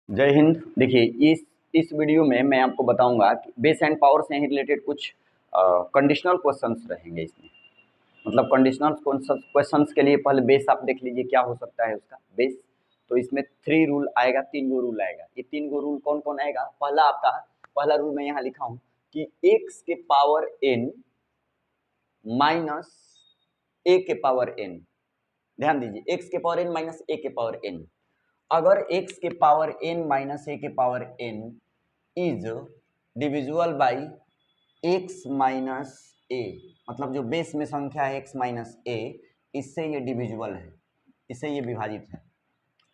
जय हिंद। देखिए इस वीडियो में मैं आपको बताऊंगा कि बेस एंड पावर से ही रिलेटेड कुछ कंडीशनल क्वेश्चंस रहेंगे इसमें। मतलब कंडीशनल क्वेश्चंस के लिए पहले बेस आप देख लीजिए क्या हो सकता है उसका बेस। तो इसमें 3 रूल आएगा, 3 गो रूल आएगा। ये 3 गो रूल कौन कौन आएगा? पहला रूल मैं यहाँ लिखा हूँ कि x के पावर n माइनस a के पावर n। ध्यान दीजिए, x के पावर n माइनस a के पावर n। अगर x के पावर n माइनस a के power n is divisible by x minus a, मतलब जो बेस में संख्या है x माइनस a, इससे ये डिविजिबल है, इससे ये विभाजित है।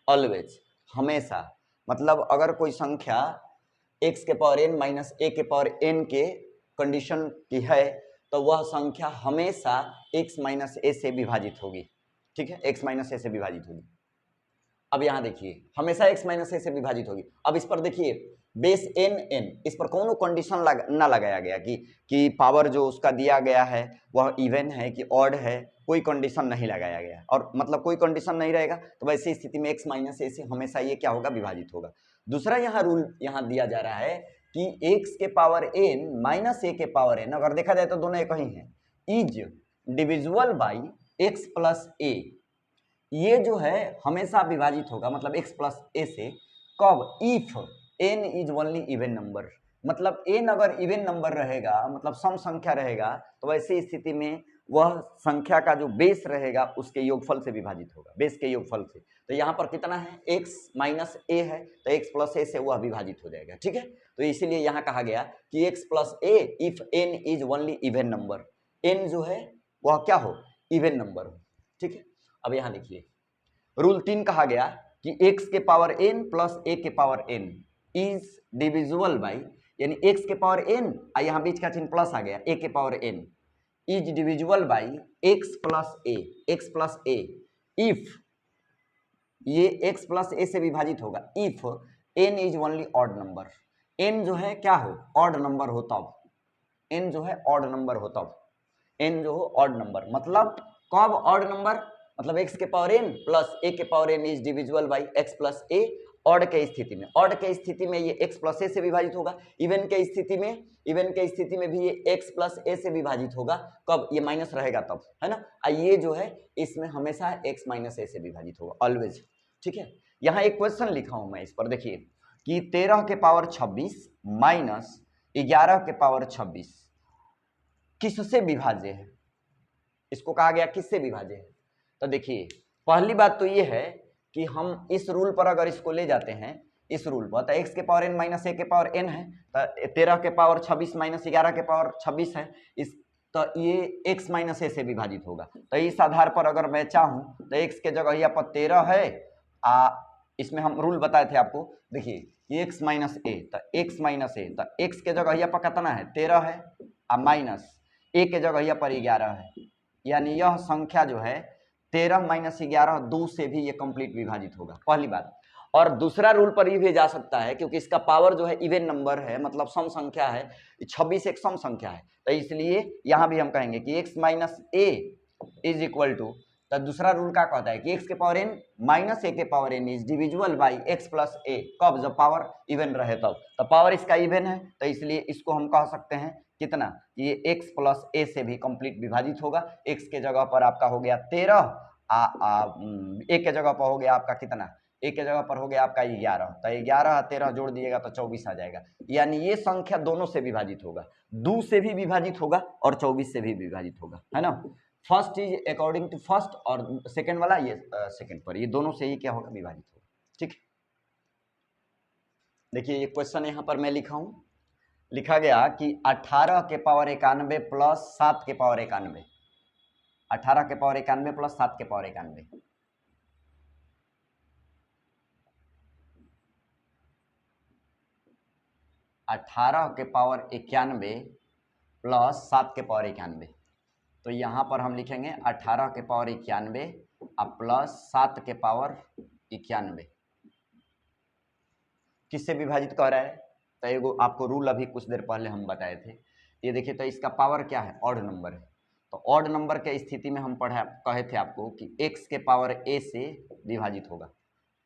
ऑलवेज, हमेशा, मतलब अगर कोई संख्या x के पावर n माइनस a के पावर n के कंडीशन की है तो वह संख्या हमेशा x माइनस a से विभाजित होगी। ठीक है, x माइनस a से विभाजित होगी। अब यहां देखिए, हमेशा x माइनस a से विभाजित होगी। अब इस पर देखिए, बेस n, इस पर कौन कंडीशन ना लगाया गया कि पावर जो उसका दिया गया है वह इवन है कि ऑड है, कोई कंडीशन नहीं लगाया गया। और मतलब कोई कंडीशन नहीं रहेगा तो वैसी स्थिति में x माइनस a से हमेशा ये क्या होगा? विभाजित होगा। दूसरा यहाँ रूल यहाँ दिया जा रहा है कि x के पावर n माइनस a के पावर n, अगर देखा जाए तो दोनों एक ही हैं, is divisible by x plus a। ये जो है हमेशा विभाजित होगा, मतलब x प्लस a से। कब? If n is only even number, मतलब n अगर इवन नंबर रहेगा, मतलब सम संख्या रहेगा, तो वैसी स्थिति में वह संख्या का जो बेस रहेगा उसके योगफल से विभाजित होगा, बेस के योगफल से। तो यहाँ पर कितना है? x माइनस a है, तो x प्लस a से वह विभाजित हो जाएगा। ठीक है, तो इसीलिए यहाँ कहा गया कि x plus a if n is only even number, n जो है वह क्या हो? इवन नंबर हो। ठीक है, अब यहाँ देखिए, रूल 3 कहा गया कि x के पावर n प्लस a के power n is divisible by, यानी x के पावर n, यहाँ बीच का चिन्ह प्लस आ गया, a के power n is divisible by x plus a if, ये x प्लस a से विभाजित होगा if n is only odd number. n जो है क्या हो? ऑड नंबर हो तब, n जो है ऑड नंबर हो तब, n जो हो ऑड नंबर, मतलब कब ऑड नंबर? मतलब x के पावर n प्लस a के power n is divisible by x plus a। Odd के स्थिति में, ऑड के स्थिति में ये x प्लस a से विभाजित होगा। इवन के स्थिति में भी ये x प्लस a से विभाजित होगा। कब? ये माइनस रहेगा तब, है ना। ये जो है इसमें हमेशा x माइनस a से विभाजित होगा, ऑलवेज। ठीक है, यहाँ एक क्वेश्चन लिखा हूं मैं, इस पर देखिए कि 13 के पावर 26 माइनस 11 के पावर 26 किससे विभाज्य है? इसको कहा गया किससे विभाज्य है? तो देखिए, पहली बात तो ये है कि हम इस रूल पर अगर इसको ले जाते हैं, इस रूल पर, तो x के पावर n माइनस a के पावर n है, तो 13 के पावर 26 माइनस 11 के पावर 26 है, इस तो ये x माइनस a से विभाजित होगा। तो इस आधार पर अगर मैं चाहूं तो x के जगह यहाँ पर 13 है, इसमें हम रूल बताए थे आपको। देखिए x माइनस a, तो x माइनस a, तो x के जगह यहाँ पर कितना है? 13 है, माइनस a के जगह यहाँ पर 11 है, यानी यह संख्या जो है 13 माइनस 11 2 से भी ये कंप्लीट विभाजित होगा, पहली बात। और दूसरा रूल पर भी जा सकता है, क्योंकि इसका पावर जो है इवन नंबर है, मतलब सम संख्या है, 26 एक सम संख्या है, तो इसलिए यहां भी हम कहेंगे कि x minus a is equal to, तो दूसरा रूल क्या कहता है कि x के पावर n माइनस a के power n is divisible by x plus a। कब? जब पावर इवन रहे तब, तो पावर इसका इवन है, तो इसलिए इसको हम कह सकते हैं कितना? ये x प्लस a से भी कंप्लीट विभाजित होगा। x के जगह पर आपका हो गया 13, a के जगह पर हो गया आपका कितना? a के जगह पर हो गया आपका 11, तो 11 13 जोड़ दिएगा तो 24 आ जाएगा। यानी ये संख्या दोनों से विभाजित होगा, 2 से भी विभाजित होगा और 24 से भी विभाजित होगा, है ना। First is according to first, और सेकेंड वाला ये सेकेंड पर, ये दोनों से ही क्या होगा? विभाजित होगा। ठीक, देखिए ये क्वेश्चन यहाँ पर मैं लिखा हूं, लिखा गया कि 18 के पावर 91 प्लस 7 के पावर 91, 18 के पावर 91 प्लस 7 के पावर 91, 18 के पावर 91 प्लस 7 के पावर 91, तो यहाँ पर हम लिखेंगे 18 के पावर 91 और प्लस 7 के पावर 91 किससे विभाजित कर रहा है? तो एगो आपको रूल अभी कुछ देर पहले हम बताए थे, ये देखिए, तो इसका पावर क्या है? ऑड नंबर है, तो ऑड नंबर के स्थिति में हम कहे थे आपको कि x के पावर a से विभाजित होगा।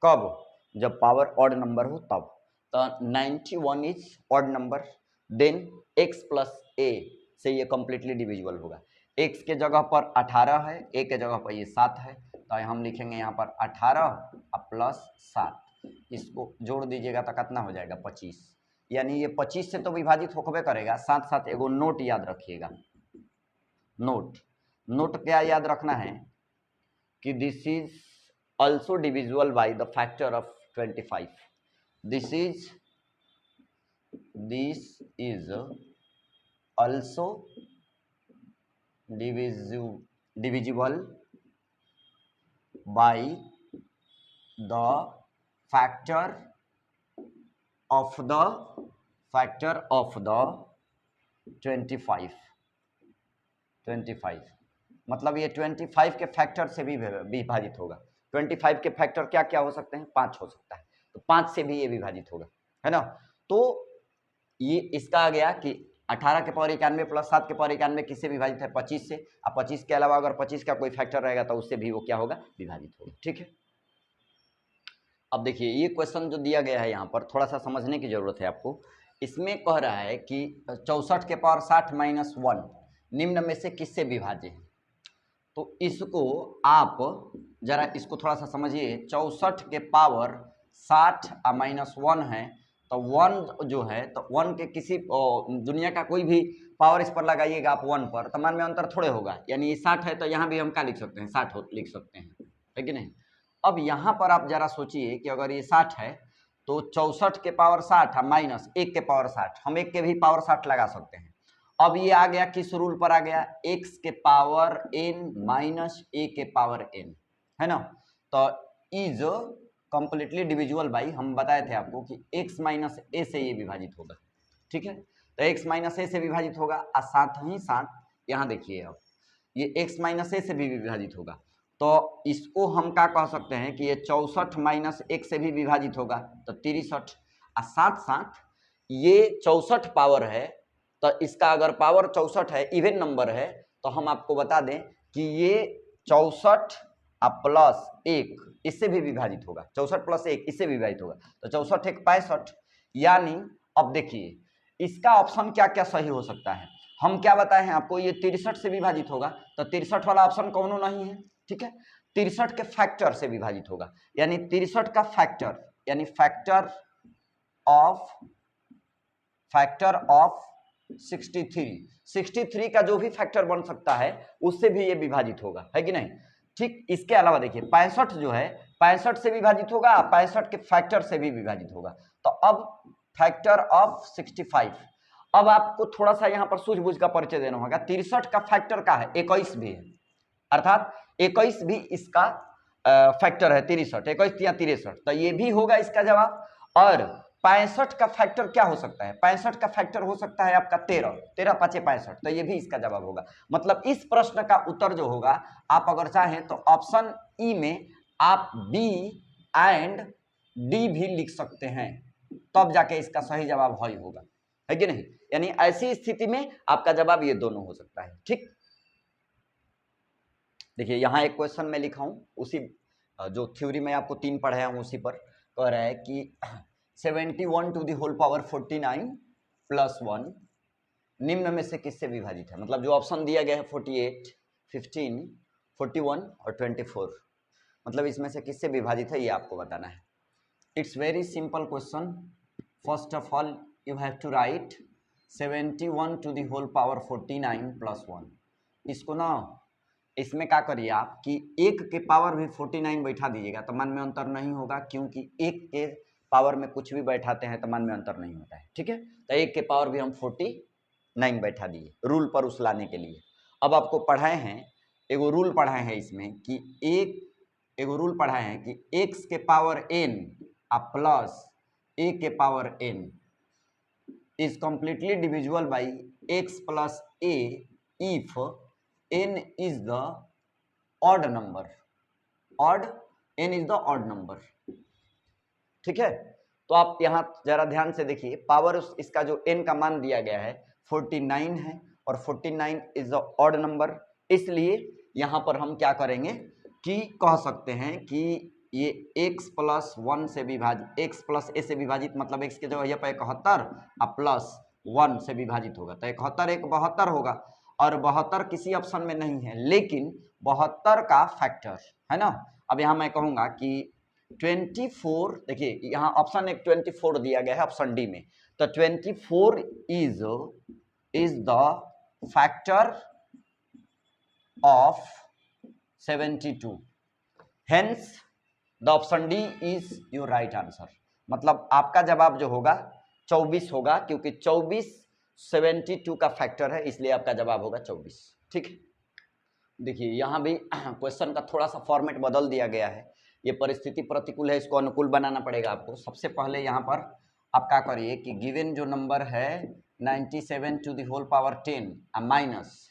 कब? जब पावर ऑड नंबर हो तब। तो 91 is odd number, then x plus a से ये कंप्लीटली डिविजिबल होगा। x के जगह पर 18 है, a के जगह पर ये 7 है, तो हम लिखेंगे यहाँ पर 18 प्लस 7, इसको जोड़ दीजिएगा तो कितना हो जाएगा 25, यानी ये 25 से तो विभाजित होकर करेगा। साथ साथ एगो नोट याद रखिएगा, नोट क्या याद रखना है कि this is also divisible by the factor of 25। This is also divisible by the factor of the 25। मतलब ये 25 के फैक्टर से भी विभाजित होगा। 25 के फैक्टर क्या क्या हो सकते हैं? 5 हो सकता है, तो 5 से भी ये विभाजित होगा, है ना। तो ये इसका आ गया कि 18 के पावर 91 प्लस 7 के पावर 91 किससे विभाजित है? 25 से। अब 25 के अलावा अगर 25 का कोई फैक्टर रहेगा तो उससे भी वो क्या होगा? विभाजित होगा, ठीक है। अब देखिए ये क्वेश्चन जो दिया गया है यहाँ पर थोड़ा सा समझने की जरूरत है आपको। इसमें कह रहा है कि 64 के पावर 60 माइनस 1 निम्न में से किससे विभाज्य है। तो इसको आप जरा इसको थोड़ा सा समझिए। 64 के पावर 60 माइनस 1 है, तो 1 जो है तो 1 के किसी दुनिया का कोई भी पावर इस पर लगाइएगा आप 1 पर, तो मान में अंतर थोड़े होगा। यानी ये 60 है तो यहाँ भी हम क्या लिख सकते हैं? 60 लिख सकते हैं, है कि नहीं। अब यहाँ पर आप जरा सोचिए कि अगर ये 60 है तो 64 के पावर 60 माइनस 1 के पावर 60, हम 1 के भी पावर 60 लगा सकते हैं। अब ये आ गया किस रूल पर आ गया? x के पावर n माइनस a के पावर n, है ना। तो इज कंप्लीटली डिविजिबल बाई, हम बताए थे आपको कि x माइनस a से ये विभाजित होगा, ठीक है। तो x माइनस a से विभाजित होगा और साथ ही साथ यहाँ देखिए अब ये x माइनस a से भी विभाजित होगा। तो इसको हम क्या कह सकते हैं कि ये 64 माइनस 1 से भी विभाजित होगा तो 63, और साथ साथ ये 64 पावर है, तो इसका अगर पावर 64 है, इवन नंबर है, तो हम आपको बता दें कि ये 64 प्लस 1 इससे भी विभाजित होगा। 64 प्लस 1 इससे विभाजित होगा, तो 64 एक 65। यानी अब देखिए इसका ऑप्शन क्या क्या सही हो सकता है। हम क्या बताए हैं आपको? ये 63 से विभाजित होगा, तो 63 वाला ऑप्शन कौन नहीं है, ठीक है। 63 के फैक्टर से विभाजित होगा, यानी 63 का फैक्टर, यानी फैक्टर ऑफ 63 का जो भी फैक्टर बन सकता है उससे भी ये विभाजित होगा, है कि नहीं। ठीक, इसके अलावा देखिए 65 जो है 65 से विभाजित होगा, 65 के फैक्टर से भी विभाजित होगा। तो अब फैक्टर ऑफ 65, अब आपको थोड़ा सा यहाँ पर सूझबूझ का परिचय देना होगा। 63 का फैक्टर का है 21 भी है, अर्थात 21 भी इसका फैक्टर है। 63 21 या 63, तो ये भी होगा इसका जवाब। और 65 का फैक्टर क्या हो सकता है? 65 का फैक्टर हो सकता है आपका 13 13 5 65, तो ये भी इसका जवाब होगा। मतलब इस प्रश्न का उत्तर जो होगा, आप अगर चाहें तो ऑप्शन ई में आप बी एंड डी भी लिख सकते हैं, तब जाके इसका सही जवाब ही होगा, है कि नहीं। यानी ऐसी स्थिति में आपका जवाब ये दोनों हो सकता है, ठीक। देखिए यहाँ एक क्वेश्चन मैं लिखा हूं, उसी जो थ्योरी में आपको 3 पढ़ाया हूं उसी पर कह रहा है कि 71 to the whole power 49 plus 1 निम्न में से किससे विभाजित है। मतलब जो ऑप्शन दिया गया है 48, 15, 41 और 24, मतलब इसमें से किससे विभाजित है ये आपको बताना है। It's very simple question. First of all you have to write 71 to the whole power 49 plus 1। इसको ना इसमें क्या करिए आप कि 1 के पावर भी 49 बैठा दीजिएगा तो मान में अंतर नहीं होगा, क्योंकि 1 के पावर में कुछ भी बैठाते हैं तो मान में अंतर नहीं होता है, ठीक है। तो 1 के पावर भी हम 49 बैठा दिए रूल पर उस लाने के लिए। अब आपको पढ़ाए हैं एगो रूल पढ़ाए हैं इसमें कि एगो रूल पढ़ाए हैं कि x के पावर n प्लस a के power n is completely divisible by x plus a if n is the odd number, n is the odd number, ठीक है। तो आप यहाँ जरा ध्यान से देखिए, पावर इसका जो n का मान दिया गया है 49 है और 49 इज द ऑड नंबर, इसलिए यहाँ पर हम क्या करेंगे कि कह सकते हैं कि ये x प्लस 1 से विभाजित, x प्लस a से विभाजित मतलब x के जगह यहाँ पर 71 और प्लस 1 से विभाजित होगा तो 71 एक 72 होगा और 72 किसी ऑप्शन में नहीं है, लेकिन 72 का फैक्टर है ना। अब यहाँ मैं कहूँगा कि 24, देखिए यहाँ ऑप्शन एक 24 दिया गया है ऑप्शन डी में, तो 24 is the factor of 72, hence the option D is your right answer. मतलब आपका जवाब जो होगा 24 होगा, क्योंकि 24 72 का फैक्टर है, इसलिए आपका जवाब होगा 24। ठीक है, देखिए यहाँ भी क्वेश्चन का थोड़ा सा फॉर्मेट बदल दिया गया है। ये परिस्थिति प्रतिकूल है, इसको अनुकूल बनाना पड़ेगा आपको। सबसे पहले यहाँ पर आप क्या करिए कि गिवन जो नंबर है 97 to the whole power 10 minus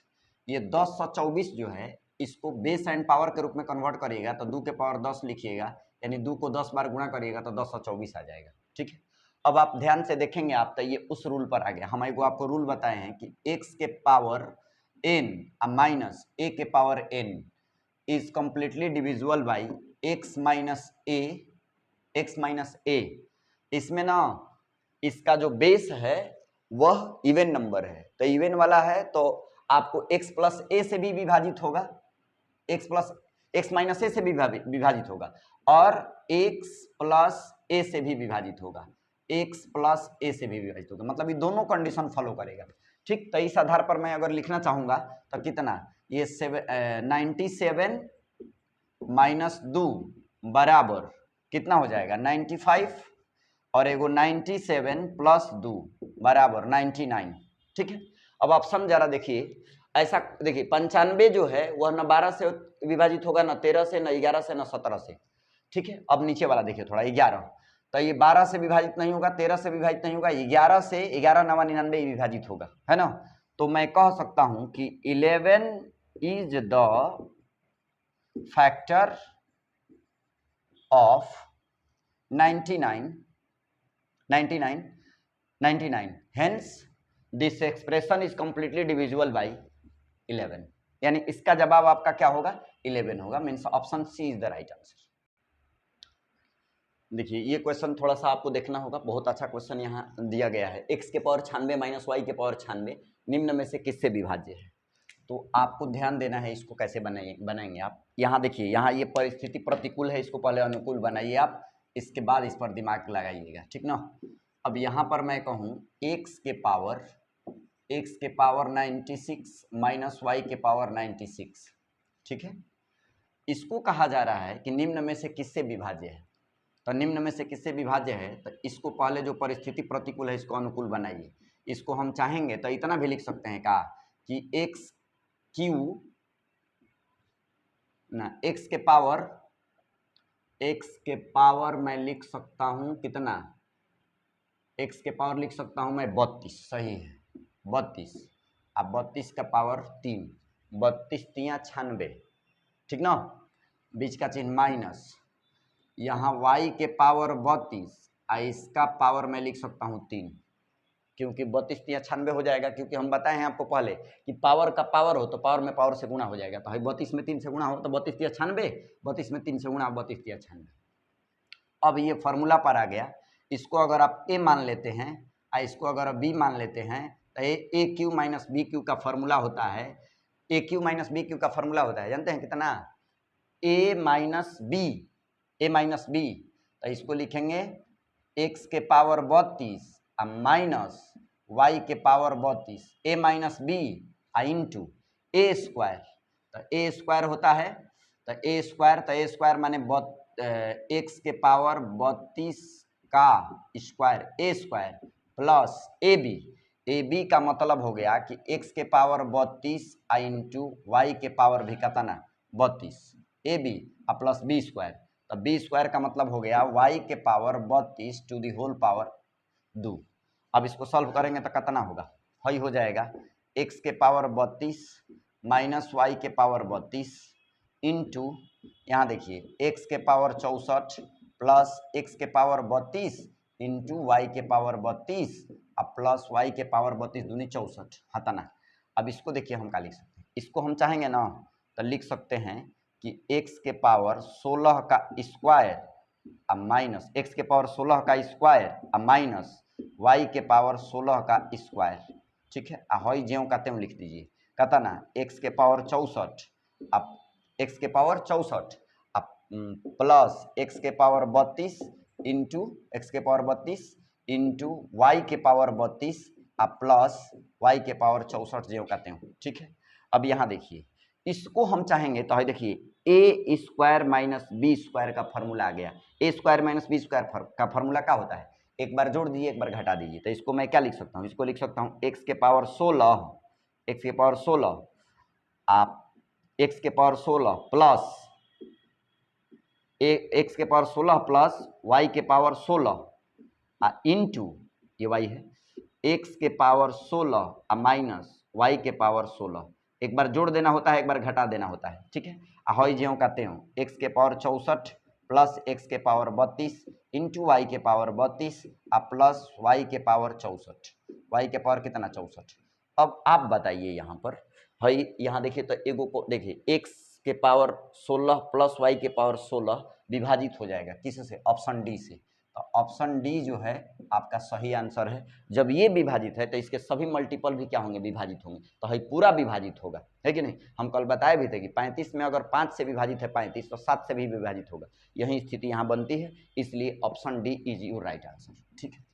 ये 1024 जो है, इसको बेस एंड पावर के रूप में कन्वर्ट करिएगा तो 2 के पावर 10 लिखिएगा, यानी 2 को 10 बार गुणा करिएगा तो 1024 आ जाएगा। ठीक है, अब आप ध्यान से देखेंगे आप तो ये उस रूल पर आ गया। हम आपको रूल बताए हैं कि x के पावर n माइनस a के power n is completely divisible by x minus a। इसमें ना इसका जो बेस है वह इवन नंबर है, तो इवन वाला है तो आपको x प्लस a से भी विभाजित होगा, x माइनस a से भी विभाजित होगा और x प्लस a से भी विभाजित होगा, x प्लस a से भी विभाजित होगा, मतलब ये दोनों कंडीशन फॉलो करेगा। ठीक, तो इस आधार पर मैं अगर लिखना चाहूँगा तो कितना, ये 97 माइनस 2 बराबर कितना हो जाएगा 95 और एगो 97 प्लस 2 बराबर 99। ठीक है, अब ऑप्शन जरा देखिए, ऐसा देखिए 95 जो है वह न 12 से विभाजित होगा, न 13 से, न 11 से, न 17 से। ठीक है, अब नीचे वाला देखिए थोड़ा 11, तो ये 12 से विभाजित नहीं होगा, 13 से विभाजित नहीं होगा, 11 से 11 9 99 विभाजित होगा, है ना। तो मैं कह सकता हूं कि 11 is the factor of 99, hence this expression is completely divisible by 11, यानी इसका जवाब आपका क्या होगा 11 होगा, means option C is the right answer. देखिए ये क्वेश्चन थोड़ा सा आपको देखना होगा, बहुत अच्छा क्वेश्चन यहाँ दिया गया है। x के पावर 96 माइनस वाई के पावर 96 निम्न में से किससे विभाज्य है, तो आपको ध्यान देना है इसको कैसे बनाएंगे आप। यहाँ देखिए, यहाँ ये परिस्थिति प्रतिकूल है, इसको पहले अनुकूल बनाइए आप, इसके बाद इस पर दिमाग लगाइएगा, ठीक ना। अब यहाँ पर मैं कहूँ x के पावर 96 माइनस वाई के पावर 96, ठीक है, इसको कहा जा रहा है कि निम्न में से किससे विभाज्य है। तो निम्न में से किससे विभाज्य है, तो इसको पहले जो परिस्थिति प्रतिकूल है इसको अनुकूल बनाइए। इसको हम चाहेंगे तो इतना भी लिख सकते हैं का कि x के पावर मैं लिख सकता हूँ कितना, x के पावर लिख सकता हूँ मैं 32, सही है 32, अब 32 का पावर 3, 32 3 96, ठीक ना, बीच का चिन्ह माइनस, यहाँ y के पावर 32 और इसका पावर मैं लिख सकता हूँ 3, क्योंकि 32 3 96 हो जाएगा, क्योंकि हम बताए हैं आपको पहले कि पावर का पावर हो तो पावर में पावर से गुणा हो जाएगा, तो 32 में 3 से गुणा हो तो 32 3 96, 32 में 3 से गुणा 32 3 96। अब ये फार्मूला पर आ गया, इसको अगर आप a मान लेते हैं और इसको अगर आप b मान लेते हैं तो ए क्यू माइनस बी क्यू का फॉर्मूला होता है, ए क्यू माइनस बी क्यू का फॉर्मूला होता है, जानते हैं कितना, a माइनस बी, तो इसको लिखेंगे x के पावर 32 माइनस y के power 32, a minus B into A square, तो ए स्क्वायर होता है, तो ए स्क्वायर माने x के पावर 32 का square A square plus A B का मतलब हो गया कि x के पावर 32 इंटू वाई के पावर भी कितना 32 A B plus B square, तो बी स्क्वायर का मतलब हो गया y के power 32 to the whole power 2। अब इसको सॉल्व करेंगे तो कितना होगा, वही हो जाएगा x के पावर 32 माइनस वाई के पावर 32 इंटू यहाँ देखिए x के पावर 64 प्लस x के पावर 32 इंटू वाई के पावर 32 अब प्लस वाई के पावर 32 दूनी 64 हतना। अब इसको देखिए हम क्या लिख सकते हैं, इसको हम चाहेंगे ना तो लिख सकते हैं कि x के पावर 16 का स्क्वायर माइनस x के पावर 16 का स्क्वायर माइनस y के पावर 16 का स्क्वायर, ठीक है। हई ज्यों का त्यों लिख दीजिए। कहता ना x के पावर 64 अब x के पावर 64 अब प्लस x के पावर 32 इंटू x के पावर 32 इंटू y के पावर 32 अब प्लस y के पावर 64 ज्यों का त्यों, ठीक है। अब यहाँ देखिए इसको हम चाहेंगे तो देखिए ए स्क्वायर माइनस बी स्क्वायर का फॉर्मूला आ गया। ए स्क्वायर माइनस बी स्क्वायर का फॉर्मूला क्या होता है, एक बार जोड़ दीजिए एक बार घटा दीजिए। तो इसको मैं क्या लिख सकता हूँ, इसको लिख सकता हूँ एक्स के पावर 16 एक्स के पावर 16 आप एक्स के पावर 16 प्लस एक्स के पावर 16 प्लस वाई के पावर 16 इंटू ये वाई है एक्स के पावर 16 माइनस वाई के पावर 16। एक बार जोड़ देना होता है एक बार घटा देना होता है, ठीक है। हई ज्यों का त्यों एक्स के पावर 64 प्लस एक्स के पावर 32 इंटू वाई के पावर 32 प्लस वाई के पावर 64, वाई के पावर कितना 64। अब आप बताइए यहाँ पर हई यहाँ देखिए तो एगो को देखिए एक्स के पावर 16 प्लस वाई के पावर 16 विभाजित हो जाएगा किससे, ऑप्शन डी से। तो ऑप्शन डी जो है आपका सही आंसर है। जब ये विभाजित है तो इसके सभी मल्टीपल भी क्या होंगे, विभाजित होंगे। तो है पूरा विभाजित होगा, है कि नहीं। हम कल बताए भी थे कि 35 में अगर 5 से विभाजित है 35 तो 7 से भी विभाजित होगा। यही स्थिति यहाँ बनती है, इसलिए option D is your right answer, ठीक है।